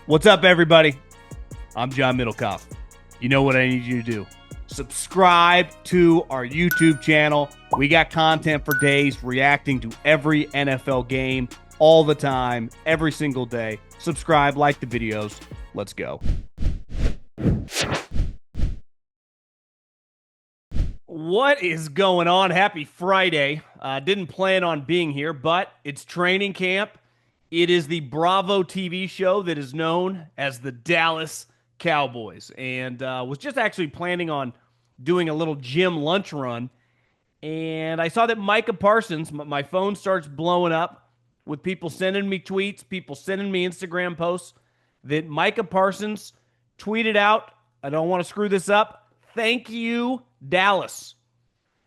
What's up, everybody? I'm John Middlekauff. You know what I need you to do. Subscribe to our YouTube channel. We got content for days reacting to every NFL game all the time, every single day. Subscribe, like the videos. Let's go. What is going on? Happy Friday. Didn't plan on being here, but it's training camp. It is the Bravo TV show that is known as the Dallas Cowboys. And was just actually planning on doing a little gym lunch run. And I saw that Micah Parsons, my phone starts blowing up with people sending me tweets, people sending me Instagram posts, that Micah Parsons tweeted out, I don't want to screw this up, thank you, Dallas.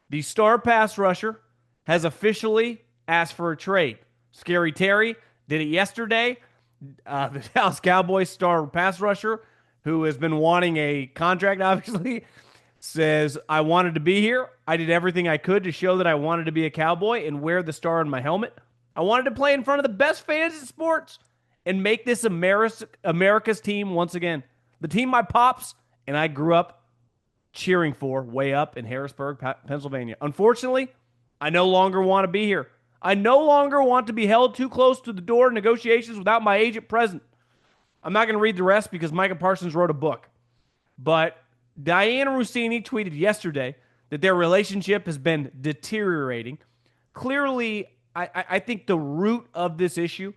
The star pass rusher has officially asked for a trade. Scary Terry did it yesterday. The Dallas Cowboys star pass rusher, who has been wanting a contract, obviously, says, I wanted to be here. I did everything I could to show that I wanted to be a Cowboy and wear the star on my helmet. I wanted to play in front of the best fans in sports and make this America's team once again. The team my pops and I grew up cheering for way up in Harrisburg, Pennsylvania. Unfortunately, I no longer want to be here. I no longer want to be held too close to the door of negotiations without my agent present. I'm not going to read the rest because Micah Parsons wrote a book. But Diana Rossini tweeted yesterday that their relationship has been deteriorating. Clearly, I think the root of this issue,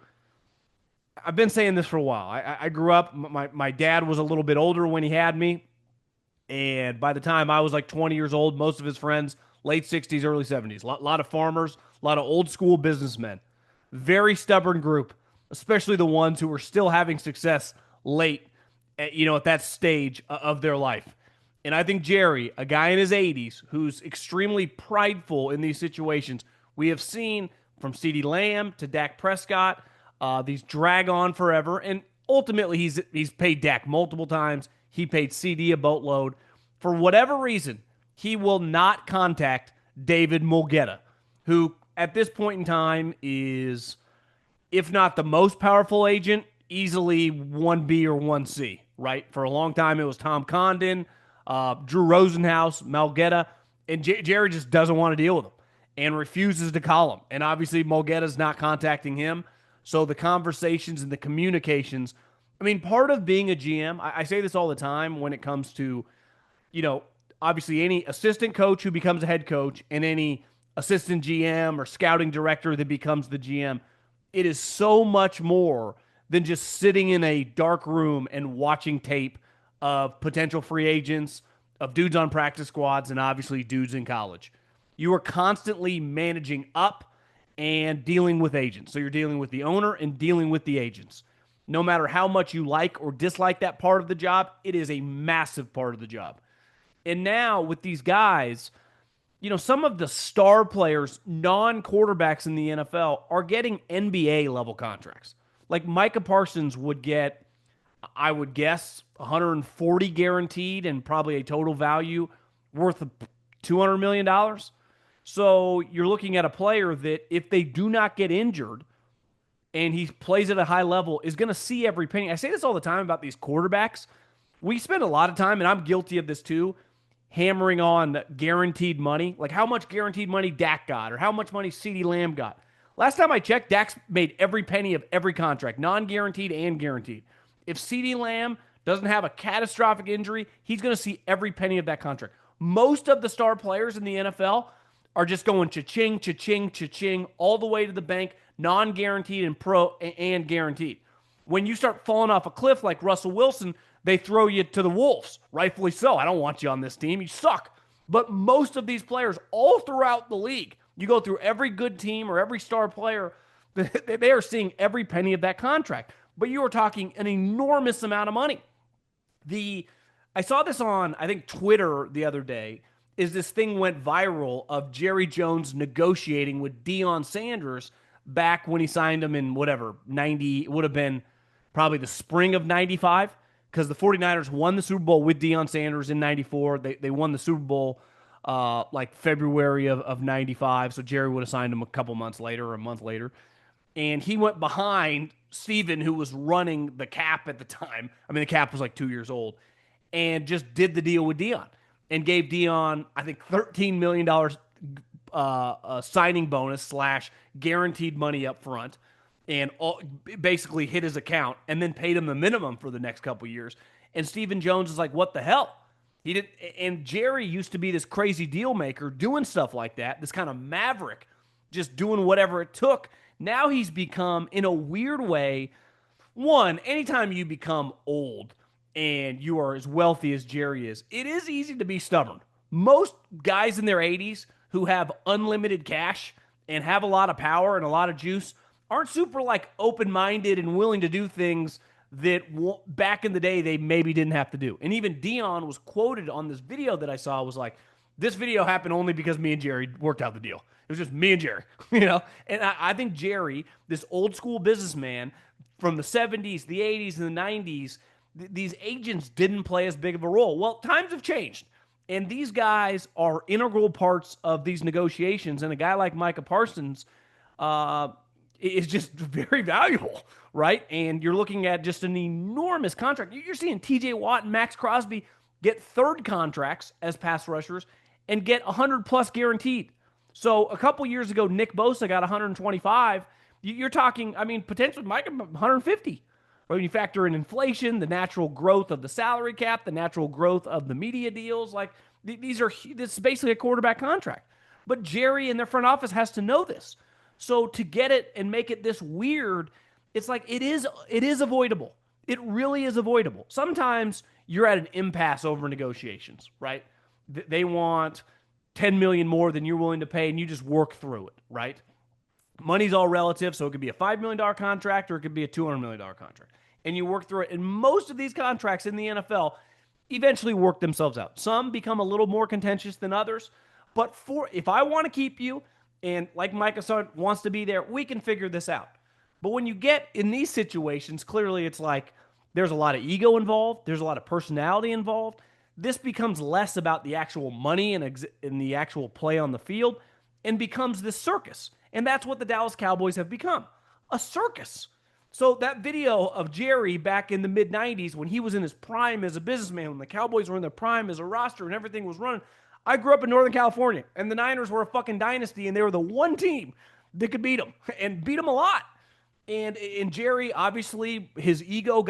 I've been saying this for a while. I grew up, my dad was a little bit older when he had me. And by the time I was like 20 years old, most of his friends, late 60s, early 70s. A lot of farmers, a lot of old school businessmen. Very stubborn group, especially the ones who were still having success late at that stage of their life. And I think Jerry, a guy in his 80s who's extremely prideful in these situations, we have seen from CeeDee Lamb to Dak Prescott, these drag on forever. And ultimately, he's paid Dak multiple times. He paid CD a boatload. For whatever reason, he will not contact David Mugheleta, who at this point in time is, if not the most powerful agent, easily 1B or 1C, right? For a long time, it was Tom Condon, Drew Rosenhaus, Mugheleta, and Jerry just doesn't want to deal with him and refuses to call him. And obviously, Mugheleta's not contacting him. So the conversations and the communications, I mean, part of being a GM, I say this all the time when it comes to, obviously any assistant coach who becomes a head coach and any assistant GM or scouting director that becomes the GM, it is so much more than just sitting in a dark room and watching tape of potential free agents, of dudes on practice squads, and obviously dudes in college. You are constantly managing up and dealing with agents. So you're dealing with the owner and dealing with the agents. No matter how much you like or dislike that part of the job, it is a massive part of the job. And now with these guys, some of the star players, non-quarterbacks in the NFL, are getting NBA level contracts. Like Micah Parsons would get, I would guess, 140 guaranteed and probably a total value worth of $200 million. So you're looking at a player that if they do not get injured and he plays at a high level, is going to see every penny. I say this all the time about these quarterbacks. We spend a lot of time, and I'm guilty of this too, hammering on guaranteed money, like how much guaranteed money Dak got or how much money CeeDee Lamb got. Last time I checked, Dak's made every penny of every contract, non-guaranteed and guaranteed. If CeeDee Lamb doesn't have a catastrophic injury, he's going to see every penny of that contract. Most of the star players in the NFL are just going cha-ching, cha-ching, cha-ching, all the way to the bank, non-guaranteed and guaranteed. When you start falling off a cliff like Russell Wilson, they throw you to the wolves, rightfully so. I don't want you on this team. You suck. But most of these players all throughout the league, you go through every good team or every star player, they are seeing every penny of that contract. But you are talking an enormous amount of money. I saw this on, I think, Twitter the other day, is this thing went viral of Jerry Jones negotiating with Deion Sanders back when he signed him in 90, it would have been probably the spring of 95. Because the 49ers won the Super Bowl with Deion Sanders in 94. They won the Super Bowl like February of 95. So Jerry would have signed him a couple months later or a month later. and he went behind Steven, who was running the cap at the time. I mean, the cap was like 2 years old, and just did the deal with Dion and gave Dion, I think, $13 million signing bonus slash guaranteed money up front, and basically hit his account, and then paid him the minimum for the next couple years. And Stephen Jones is like, what the hell? He did, and Jerry used to be this crazy deal maker doing stuff like that, this kind of maverick, just doing whatever it took. Now he's become, in a weird way, one, anytime you become old and you are as wealthy as Jerry is, it is easy to be stubborn. Most guys in their 80s who have unlimited cash and have a lot of power and a lot of juice aren't super like open-minded and willing to do things that back in the day they maybe didn't have to do. And even Dion was quoted on this video that I saw, was like, this video happened only because me and Jerry worked out the deal. It was just me and Jerry, you know? And I think Jerry, this old school businessman from the 70s, the 80s, and the 90s, these agents didn't play as big of a role. Well, times have changed. And these guys are integral parts of these negotiations. And a guy like Micah Parsons is just very valuable, right? And you're looking at just an enormous contract. You're seeing TJ Watt and Max Crosby get third contracts as pass rushers and get 100 plus guaranteed. So a couple years ago, Nick Bosa got 125. You're talking, I mean, potentially Micah 150. When you factor in inflation, the natural growth of the salary cap, the natural growth of the media deals, like this is basically a quarterback contract. But Jerry and their front office has to know this. So to get it and make it this weird, it's like it is avoidable. It really is avoidable. Sometimes you're at an impasse over negotiations, right? They want 10 million more than you're willing to pay, and you just work through it, right? Money's all relative, so it could be a $5 million contract or it could be a $200 million contract. And you work through it. And most of these contracts in the NFL eventually work themselves out. Some become a little more contentious than others. But if I want to keep you, and like Micah wants to be there, we can figure this out. But when you get in these situations, clearly it's like there's a lot of ego involved. There's a lot of personality involved. This becomes less about the actual money and the actual play on the field and becomes this circus. And that's what the Dallas Cowboys have become, a circus. So that video of Jerry back in the mid-90s when he was in his prime as a businessman, when the Cowboys were in their prime as a roster and everything was running. I grew up in Northern California, and the Niners were a fucking dynasty, and they were the one team that could beat them, and beat them a lot. And Jerry, obviously, his ego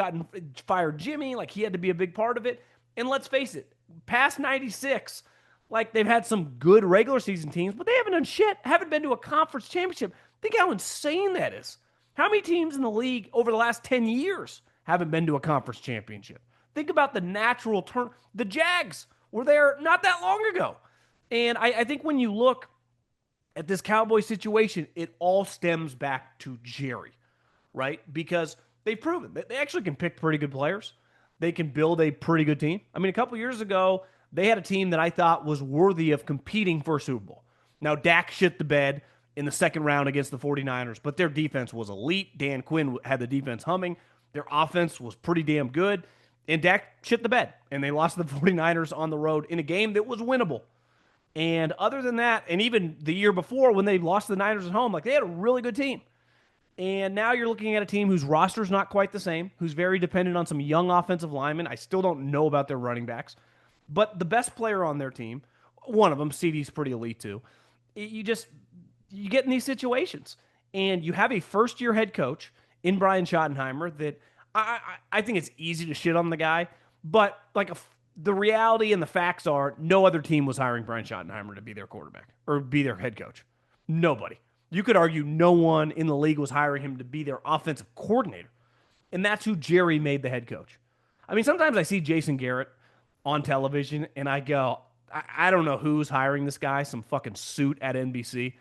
fired Jimmy, like he had to be a big part of it. And let's face it, past 96, like they've had some good regular season teams, but they haven't done shit, haven't been to a conference championship. Think how insane that is. How many teams in the league over the last 10 years haven't been to a conference championship? Think about the natural turn. The Jags were there not that long ago. And I think when you look at this Cowboys situation, it all stems back to Jerry, right? Because they've proven that they actually can pick pretty good players. They can build a pretty good team. I mean, a couple years ago, they had a team that I thought was worthy of competing for a Super Bowl. Now, Dak shit the bed in the second round against the 49ers, but their defense was elite. Dan Quinn had the defense humming. Their offense was pretty damn good, and Dak shit the bed, and they lost to the 49ers on the road in a game that was winnable. And other than that, and even the year before when they lost to the Niners at home, like they had a really good team. And now you're looking at a team whose roster's not quite the same, who's very dependent on some young offensive linemen. I still don't know about their running backs. But the best player on their team, one of them, CD's pretty elite too, you get in these situations. And you have a first-year head coach in Brian Schottenheimer that I think it's easy to shit on the guy. But the reality and the facts are no other team was hiring Brian Schottenheimer to be their quarterback or be their head coach. Nobody. You could argue no one in the league was hiring him to be their offensive coordinator. And that's who Jerry made the head coach. I mean, sometimes I see Jason Garrett on television and I go, I don't know who's hiring this guy, some fucking suit at NBC.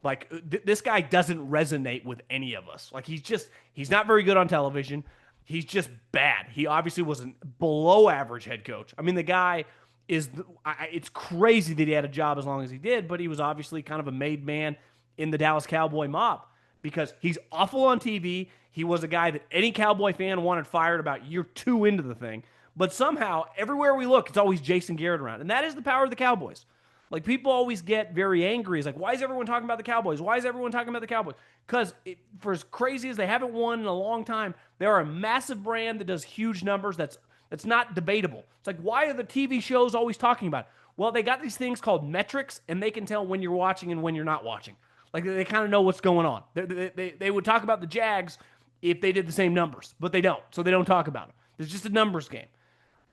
Like, this guy doesn't resonate with any of us. Like, he's not very good on television. He's just bad. He obviously was a below average head coach. I mean, the guy it's crazy that he had a job as long as he did, but he was obviously kind of a made man in the Dallas Cowboy mob because he's awful on TV. He was a guy that any Cowboy fan wanted fired about year 2 into the thing. But somehow, everywhere we look, it's always Jason Garrett around. And that is the power of the Cowboys. Like, people always get very angry. It's like, why is everyone talking about the Cowboys? Why is everyone talking about the Cowboys? Because for as crazy as they haven't won in a long time, they are a massive brand that does huge numbers. That's not debatable. It's like, why are the TV shows always talking about it? Well, they got these things called metrics, and they can tell when you're watching and when you're not watching. Like, they kind of know what's going on. They would talk about the Jags if they did the same numbers, but they don't. So they don't talk about them. There's just a numbers game.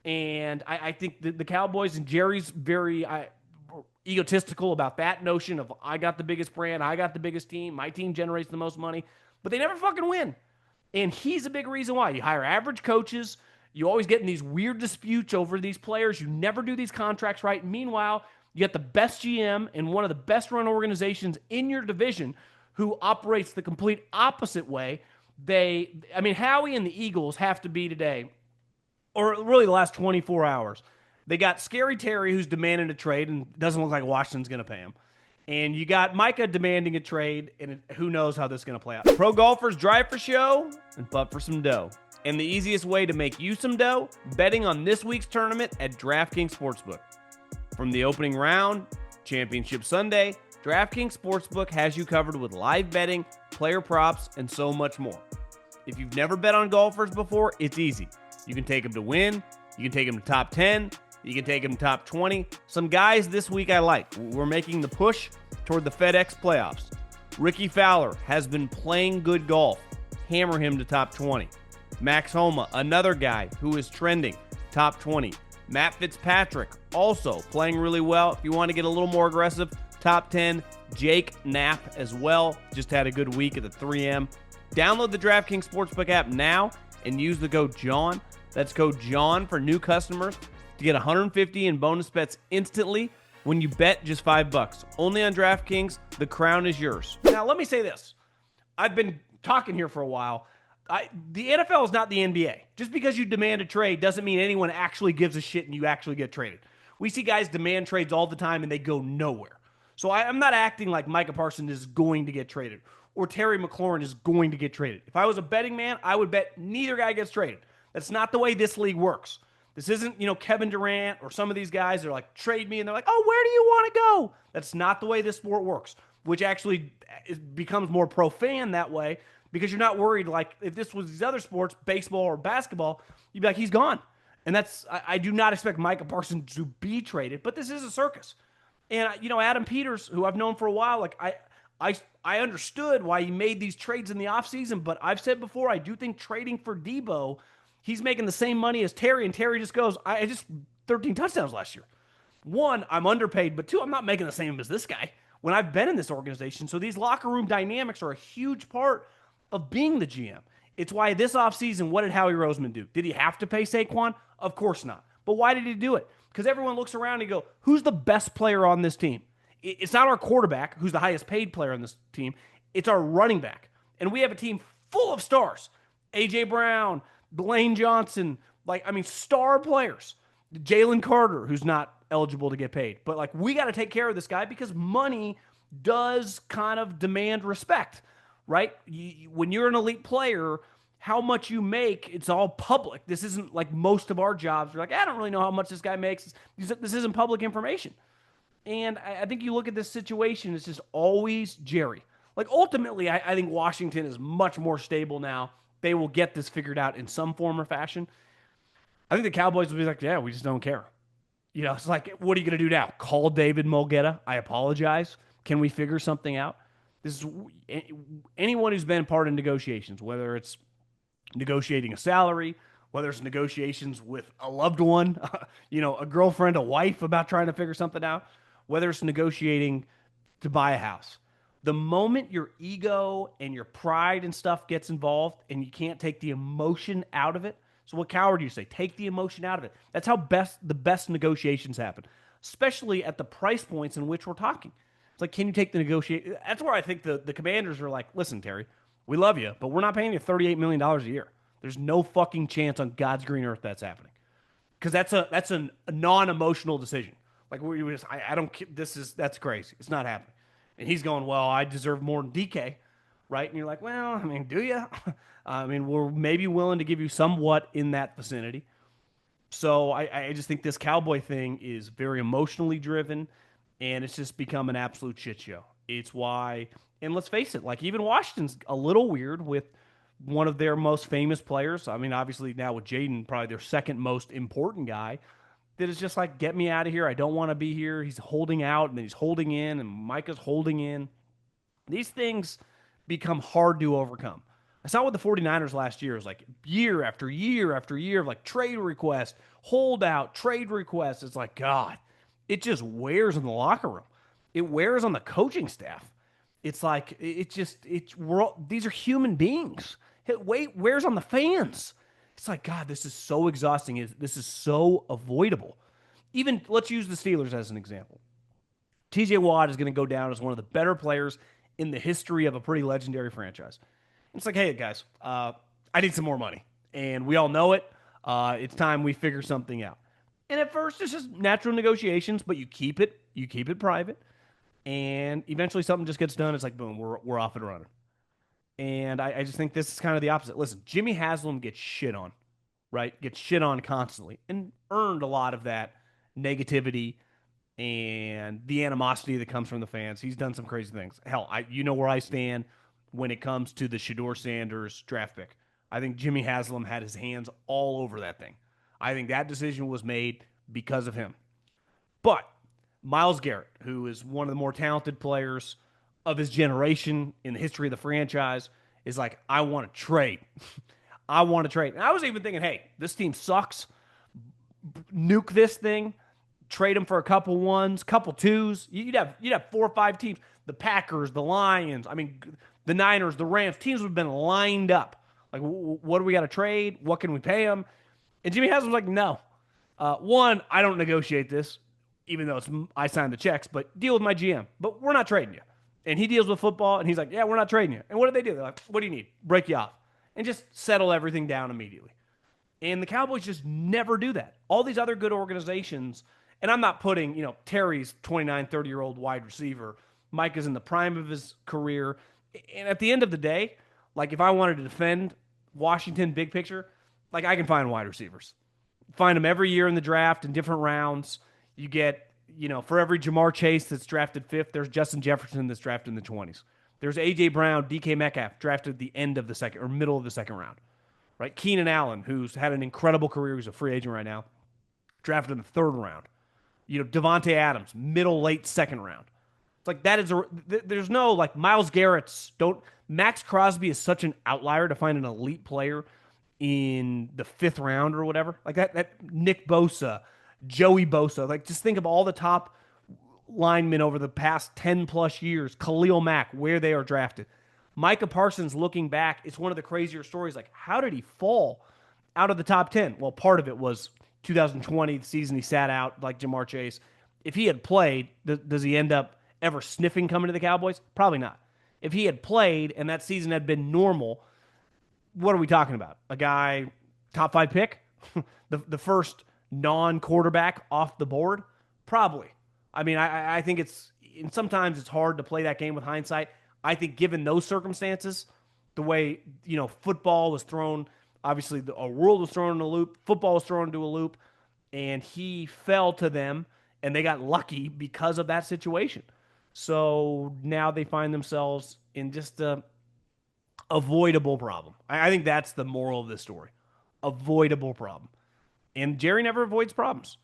And I think the Cowboys, and Jerry's very egotistical about that notion of, I got the biggest brand, I got the biggest team, my team generates the most money, but they never fucking win. And he's a big reason why. You hire average coaches, you always get in these weird disputes over these players, you never do these contracts right. Meanwhile, you get the best GM and one of the best run organizations in your division who operates the complete opposite way. Howie and the Eagles have to be today, or really the last 24 hours. They got Scary Terry, who's demanding a trade, and doesn't look like Washington's going to pay him. And you got Micah demanding a trade, and who knows how this is going to play out. Pro golfers drive for show and putt for some dough. And the easiest way to make you some dough, betting on this week's tournament at DraftKings Sportsbook. From the opening round, Championship Sunday, DraftKings Sportsbook has you covered with live betting, player props, and so much more. If you've never bet on golfers before, it's easy. You can take them to win, you can take them to top 10, you can take them top 20. Some guys this week I like. We're making the push toward the FedEx playoffs. Ricky Fowler has been playing good golf. Hammer him to top 20. Max Homa, another guy who is trending, top 20. Matt Fitzpatrick, also playing really well. If you want to get a little more aggressive, top 10. Jake Knapp as well. Just had a good week at the 3M. Download the DraftKings Sportsbook app now and use the code JOHN. That's code JOHN for new customers to get $150 in bonus bets instantly when you bet just $5. Only on DraftKings. The crown is yours. Now, let me say this. I've been talking here for a while. The NFL is not the NBA. Just because you demand a trade doesn't mean anyone actually gives a shit and you actually get traded. We see guys demand trades all the time and they go nowhere. So I'm not acting like Micah Parsons is going to get traded or Terry McLaurin is going to get traded. If I was a betting man, I would bet neither guy gets traded. That's not the way this league works. This isn't, Kevin Durant or some of these guys are like, trade me, and they're like, oh, where do you want to go? That's not the way this sport works, which actually becomes more profane that way because you're not worried. Like, if this was these other sports, baseball or basketball, you'd be like, he's gone. And I do not expect Micah Parsons to be traded, but this is a circus. And, Adam Peters, who I've known for a while, like, I understood why he made these trades in the offseason, but I've said before, I do think trading for Debo, he's making the same money as Terry, and Terry just goes, I just 13 touchdowns last year. One, I'm underpaid, but two, I'm not making the same as this guy when I've been in this organization. So these locker room dynamics are a huge part of being the GM. It's why this offseason, what did Howie Roseman do? Did he have to pay Saquon? Of course not. But why did he do it? Because everyone looks around and go, who's the best player on this team? It's not our quarterback, who's the highest paid player on this team. It's our running back. And we have a team full of stars. A.J. Brown, Blaine Johnson, star players. Jalen Carter, who's not eligible to get paid. But, we got to take care of this guy because money does kind of demand respect, right? When you're an elite player, how much you make, it's all public. This isn't like most of our jobs. You're like, I don't really know how much this guy makes. This isn't public information. And I think you look at this situation, it's just always Jerry. Ultimately, I think Washington is much more stable now. They will get this figured out in some form or fashion. I think the Cowboys will be like, yeah, we just don't care. It's like, what are you going to do now? Call David Mugheleta? I apologize. Can we figure something out? This is anyone who's been part of negotiations, whether it's negotiating a salary, whether it's negotiations with a loved one, a girlfriend, a wife about trying to figure something out, whether it's negotiating to buy a house. The moment your ego and your pride and stuff gets involved and you can't take the emotion out of it, so what coward do you say? Take the emotion out of it. That's how the best negotiations happen, especially at the price points in which we're talking. It's like, can you take the negotiation? That's where I think the Commanders are like, listen, Terry, we love you, but we're not paying you $38 million a year. There's no fucking chance on God's green earth that's happening. Because that's a non-emotional decision. I don't, that's crazy. It's not happening. And he's going, well, I deserve more than DK, right? And you're like, well, do you? We're maybe willing to give you somewhat in that vicinity. So I just think this Cowboy thing is very emotionally driven. and it's just become an absolute shit show. It's why, and let's face it, like even Washington's a little weird with one of their most famous players. I mean, obviously now with Jaden, probably their second most important guy. That is just like, get me out of here. I don't want to be here. He's holding out, and then he's holding in, and Micah's holding in. These things become hard to overcome. I saw with the 49ers last year. It was like year after year after year of like trade requests, holdout, trade requests. It's like, God, it just wears in the locker room. It wears on the coaching staff. It's like, these are human beings. It wears on the fans. It's like, God, this is so exhausting. This is so avoidable. Even, let's use the Steelers as an example. TJ Watt is going to go down as one of the better players in the history of a pretty legendary franchise. It's like, hey, guys, I need some more money. And we all know it. It's time we figure something out. And at first, it's just natural negotiations, but you keep it private. And eventually something just gets done. It's like, boom, we're off and running. And I just think this is kind of the opposite. Listen, Jimmy Haslam gets shit on, right? Gets shit on constantly and earned a lot of that negativity and the animosity that comes from the fans. He's done some crazy things. Hell, you know where I stand when it comes to the Shedeur Sanders draft pick. I think Jimmy Haslam had his hands all over that thing. I think that decision was made because of him. But Myles Garrett, who is one of the more talented players of his generation in the history of the franchise, is like, I want to trade. I want to trade. And I was even thinking, hey, this team sucks. Nuke this thing. Trade them for a couple ones, couple twos. You'd have 4 or 5 teams. The Packers, the Lions, I mean, the Niners, the Rams. Teams would have been lined up. Like, what do we got to trade? What can we pay them? And Jimmy Haslam's like, no. One, I don't negotiate this, even though I signed the checks, but deal with my GM. But we're not trading you. And he deals with football, and he's like, yeah, we're not trading you. And what do they do? They're like, what do you need? Break you off. And just settle everything down immediately. And the Cowboys just never do that. All these other good organizations, and I'm not putting, Terry's 29, 30-year-old wide receiver. Mike is in the prime of his career. And at the end of the day, like if I wanted to defend Washington big picture, like I can find wide receivers. Find them every year in the draft in different rounds. You get, for every Jamar Chase that's drafted 5th, there's Justin Jefferson that's drafted in the 20s. There's A.J. Brown, DK Metcalf, drafted at the end of the second or middle of the second round. Right? Keenan Allen, who's had an incredible career. He's a free agent right now. Drafted in the 3rd round. Devontae Adams, middle, late second round. It's like that is there's no like Myles Garrett's Max Crosby is such an outlier to find an elite player in the 5th round or whatever. Like that Nick Bosa, Joey Bosa. Like just think of all the top linemen over the past 10 plus years. Khalil Mack, where they are drafted. Micah Parsons, looking back, it's one of the crazier stories. Like, how did he fall out of the top 10? Well, part of it was 2020, the season he sat out like Jamar Chase. If he had played, does he end up ever sniffing coming to the Cowboys? Probably not. If he had played and that season had been normal, what are we talking about? A guy, top 5 pick? the first non-quarterback off the board? Probably. I mean, I think and sometimes it's hard to play that game with hindsight. I think given those circumstances, the way, football was thrown, obviously a world was thrown in a loop, football was thrown into a loop, and he fell to them, and they got lucky because of that situation. So now they find themselves in just a avoidable problem. I think that's the moral of this story. Avoidable problem. And Jerry never avoids problems.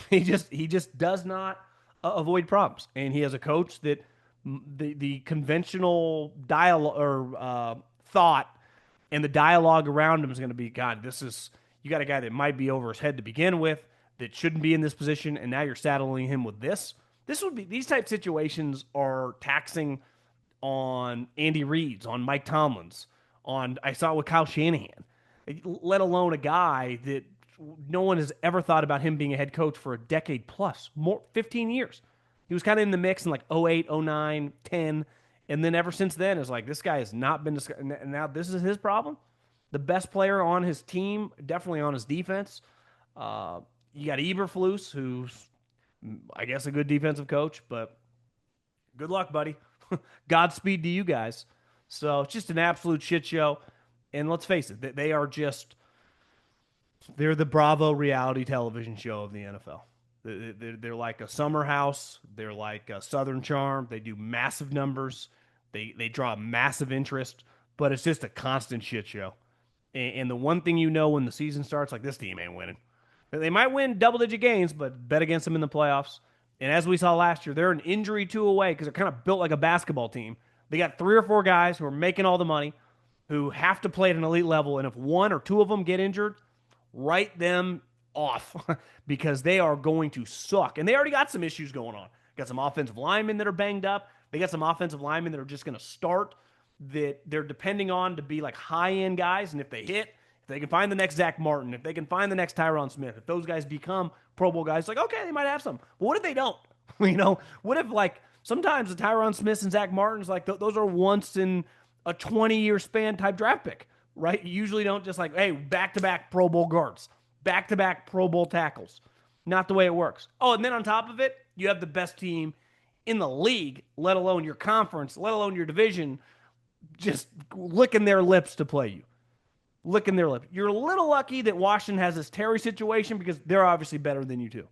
He just does not avoid problems. And he has a coach that the conventional dialogue or thought and the dialogue around him is going to be, God, you got a guy that might be over his head to begin with, that shouldn't be in this position, and now you're saddling him with this. These type situations are taxing on Andy Reid's, on Mike Tomlin's, I saw it with Kyle Shanahan, let alone a guy that no one has ever thought about him being a head coach for a decade plus, 15 years. He was kind of in the mix in like 08, 09, 10, and then ever since then, it's like this guy has not been discussed. And now this is his problem. The best player on his team, definitely on his defense. You got Eberflus, who's, I guess, a good defensive coach, but good luck, buddy. Godspeed to you guys. So it's just an absolute shit show. And let's face it, they're the Bravo reality television show of the NFL. They're like a summer house. They're like a Southern Charm. They do massive numbers. They draw massive interest, but it's just a constant shit show. And the one thing you know when the season starts, like this team ain't winning. They might win double digit games, but bet against them in the playoffs. And as we saw last year, they're an injury two away because they're kind of built like a basketball team. They got three or four guys who are making all the money, who have to play at an elite level. And if one or two of them get injured, write them off because they are going to suck. And they already got some issues going on. Got some offensive linemen that are banged up. They got some offensive linemen that are just going to start that they're depending on to be like high end guys. And if they hit, if they can find the next Zach Martin, if they can find the next Tyron Smith, if those guys become Pro Bowl guys, like, okay, they might have some. But what if they don't? What if like sometimes the Tyron Smiths and Zach Martins, like those are once in a 20-year span type draft pick, right? You usually don't just like, hey, back to back Pro Bowl guards, back to back Pro Bowl tackles. Not the way it works. Oh, and then on top of it, you have the best team in the league, let alone your conference, let alone your division, just licking their lips to play you. Licking their lips. You're a little lucky that Washington has this Terry situation because they're obviously better than you two.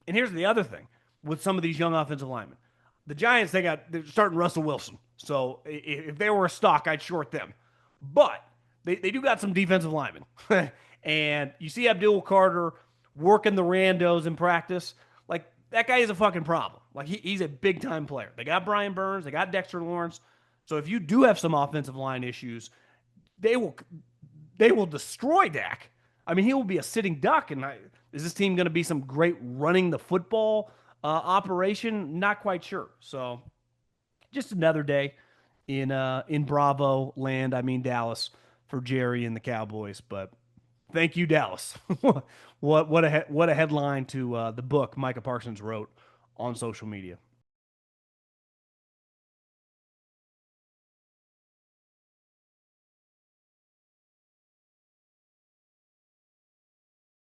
And here's the other thing with some of these young offensive linemen. The Giants, they're starting Russell Wilson. So if they were a stock, I'd short them. But they do got some defensive linemen. And you see Abdul Carter working the randos in practice. Like, that guy is a fucking problem. Like, he's a big-time player. They got Brian Burns. They got Dexter Lawrence. So if you do have some offensive line issues, they will destroy Dak. I mean, he will be a sitting duck. And is this team going to be some great running the football operation? Not quite sure. So just another day in Bravo land. I mean Dallas for Jerry and the Cowboys. But thank you, Dallas. what a headline to the book Micah Parsons wrote on social media.